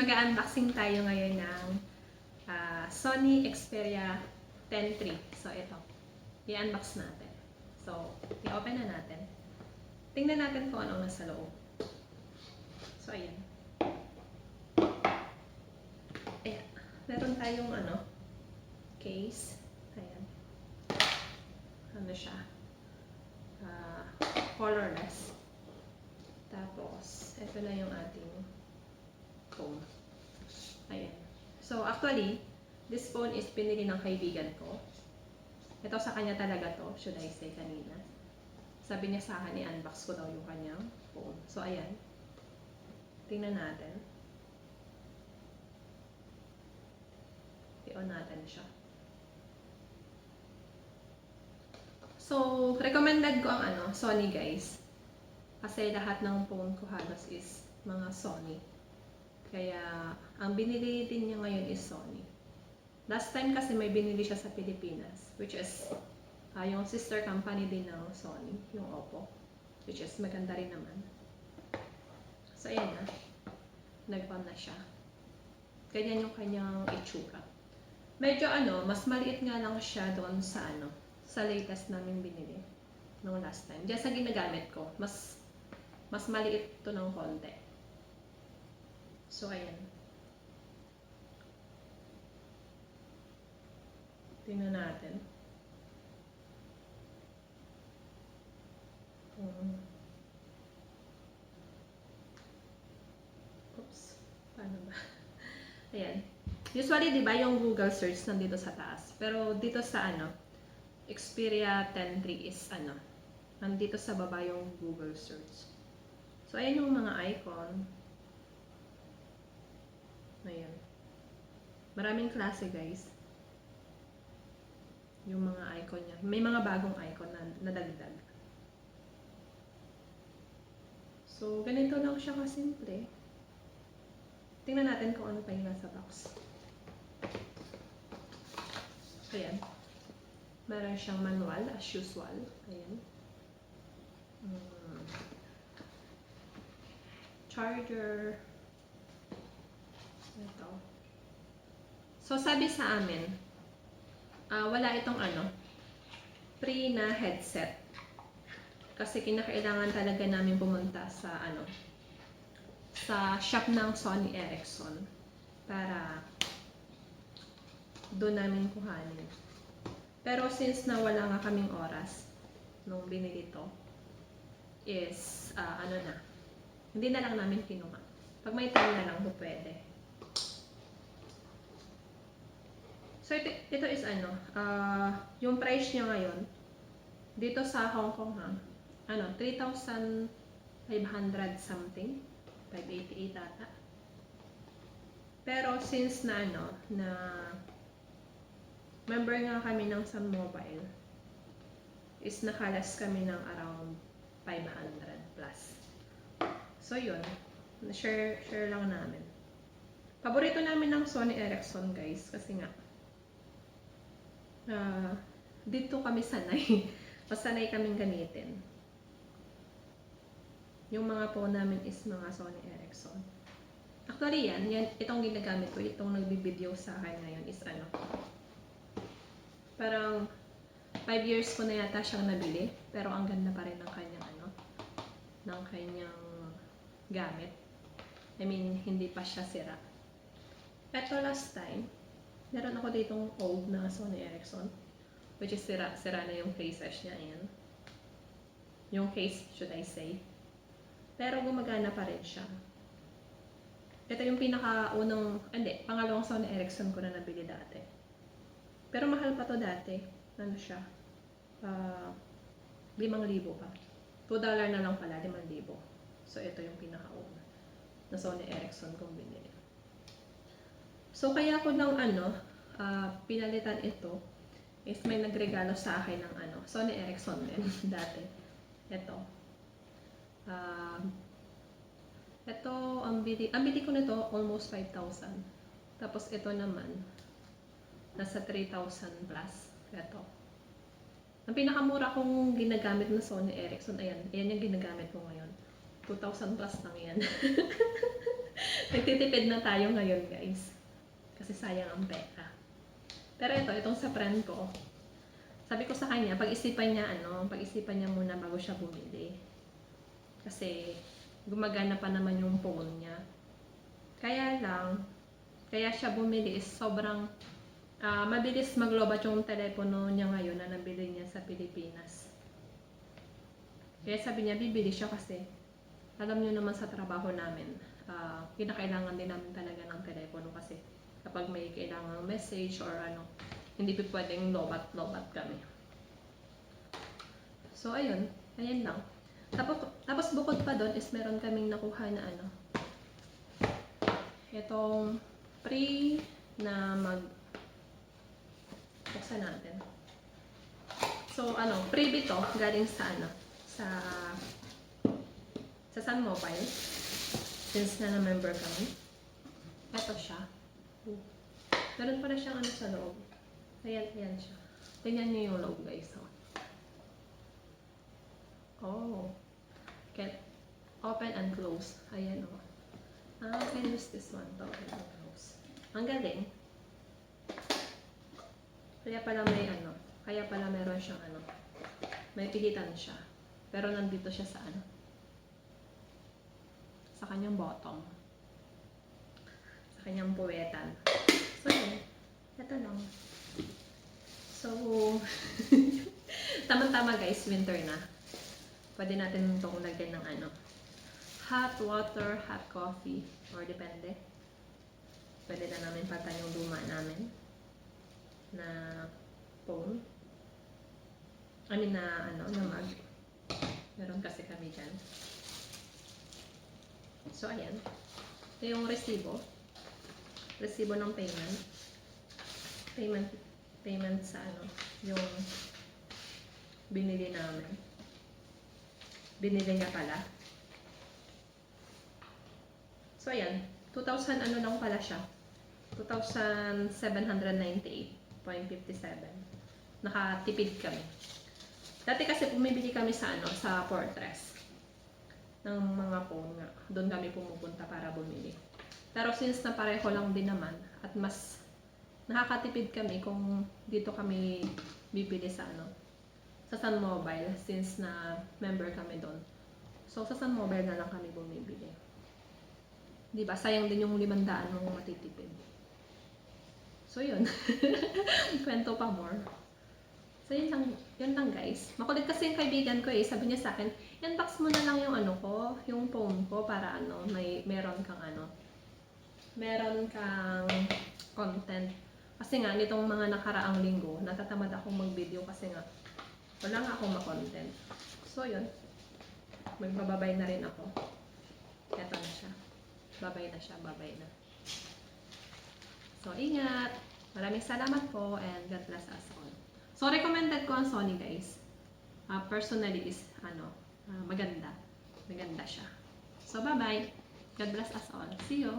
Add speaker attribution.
Speaker 1: mag-unboxing tayo ngayon ng Sony Xperia 10 III. So, ito. I-unbox natin. So, i-open na natin. Tingnan natin kung anong nasa loob. So, ayan. Ayan. Meron tayong case. Ayan. Ano siya? Colorless. Tapos, ito na yung ating phone. Ayan. So, actually, this phone is pinili ng kaibigan ko. Ito sa kanya talaga to, should I say kanina. Sabi niya sa akin, i-unbox ko daw yung kanyang phone. So, ayan. Tingnan natin. I-on natin siya. So, recommended ko ang Sony guys. Kasi lahat ng phone ko halos is mga Sony. Kaya, ang binili din niya ngayon is Sony. Last time kasi may binili siya sa Pilipinas, which is yung sister company din ng Sony, yung Oppo, which is maganda rin naman. So, ayan na. Nag-on na siya. Ganyan yung kanyang itsura. Medyo mas maliit nga lang siya doon sa sa latest namin binili nung last time. Diyan sa ginagamit ko, mas maliit to ng konti. So, ayan. Tingnan natin. Oops. Paano ba? Ayan. Usually, di ba, yung Google search nandito sa taas. Pero dito sa Xperia 10 III is nandito sa baba yung Google search. So, ayan yung mga icon. Ayan. Maraming klase, guys. Yung mga icon niya. May mga bagong icon na nadagdag. So, ganito lang siya kasimple. Tingnan natin kung ano pa yung nasa box. Ayan. Meron siyang manual as usual. Ayan. Charger. Ito. So, sabi sa amin, wala itong free na headset. Kasi kinakailangan talaga namin pumunta sa sa shop ng Sony Ericsson para doon namin kuhanin. Pero since na wala nga kaming oras nung binili to, is hindi na lang namin kinuha. Pag may time na lang po pwede. So ito is yung price niya ngayon dito sa Hong Kong 3,500 something, 588 ata. Pero since na na member nga kami ng Sun Mobile, is nakalas kami ng around 500 plus. So yun, share lang namin. Paborito namin ng Sony Ericsson guys, kasi nga dito kami sanay. Masanay kaming gamitin. Yung mga phone namin is mga Sony Ericsson. Actually yan itong ginagamit ko, itong nagbibideo sa akin ngayon is parang 5 years ko na yata siyang nabili, pero ang ganda pa rin ng kanyang ng kanyang gamit. I mean, hindi pa siya sira. Ito last time, meron ako ditong old na Sony Ericsson, which is sira na yung cases niya. Ayan. Yung case, should I say. Pero gumagana pa rin siya. Ito yung pangalawang Sony Ericsson ko na nabili dati. Pero mahal pa to dati. Ano siya? 5,000 pa. $2 na lang pala, 5,000. So, ito yung pinakauna na Sony Ericsson kong binili. So, kaya ko nang pinalitan ito is may nagregalo sa akin ng Sony Ericsson din dati. Ito. Ito, ang bili ko nito almost 5,000. Tapos ito naman nasa 3,000 plus. Ito. Ang pinakamura kong ginagamit na Sony Ericsson, ayan yung ginagamit ko ngayon. 2,000 plus lang yan. Nagtitipid na tayo ngayon, guys. Kasi sayang ang pera. Pero itong sa friend ko, sabi ko sa kanya, pag-isipan niya muna bago siya bumili. Kasi gumagana pa naman yung phone niya. Kaya siya bumili is sobrang mabilis maglobat yung telepono niya ngayon na nabili niya sa Pilipinas. Kaya sabi niya, bibili siya kasi alam niyo naman sa trabaho namin, kinakailangan din namin talaga ng telepono kasi kapag may kailangang message or hindi pa pwedeng lobat-lobat kami. So ayun lang. Tapos bukod pa doon is meron kaming nakuha na itong free na buksan natin. So freebie to galing sa sa Sun Mobile, since na-member kami. Ito siya. Meron pala siyang sa loob. Ayan siya. Tingnan niyo yung loob, guys. Oh. Can open and close. Ayan o. I can use this one to open and close. Ang galing. Kaya pala meron siyang may pilitan siya. Pero nandito siya sa sa kanyang bottom. Sa kanyang puwetan. So, yun. Ito lang. So, tamang-tama guys, winter na. Pwede natin itong lagyan ng hot water, hot coffee, or depende. Pwede na namin patan yung luma namin na phone. Na mug. Meron kasi kami dyan. So, ayan. Ito yung resibo. Resibo ng payment. Payment sa yung binili namin. Binili niya pala. So, ayan. 2,000 lang pala siya. 2,798.57. Nakatipid kami. Dati kasi bumibili kami sa sa Fortress ng mga phone nga. Doon kami pumupunta para bumili. Pero since na pareho lang din naman at mas nakakatipid kami kung dito kami bibili sa sa Sun Mobile since na member kami doon. So sa Sun Mobile na lang kami bumibili. 'Di ba? Sayang din yung 500 mong matitipid. So yun. Kwento pa more. So yun lang guys. Makulit kasi yung kaibigan ko sabi niya sa akin, "Unbox mo na lang yung yung phone ko para meron kang content." Kasi nga nitong mga nakaraang linggo, natatamad akong mag-video kasi nga wala nga akong ma-content. So yun. Magbababay na rin ako. Eto na siya. Babay na siya, babay na. So ingat. Maraming salamat po and God bless us all. So, recommended ko ang Sony, guys. Personally is, maganda. Maganda siya. So, bye-bye. God bless us all. See you.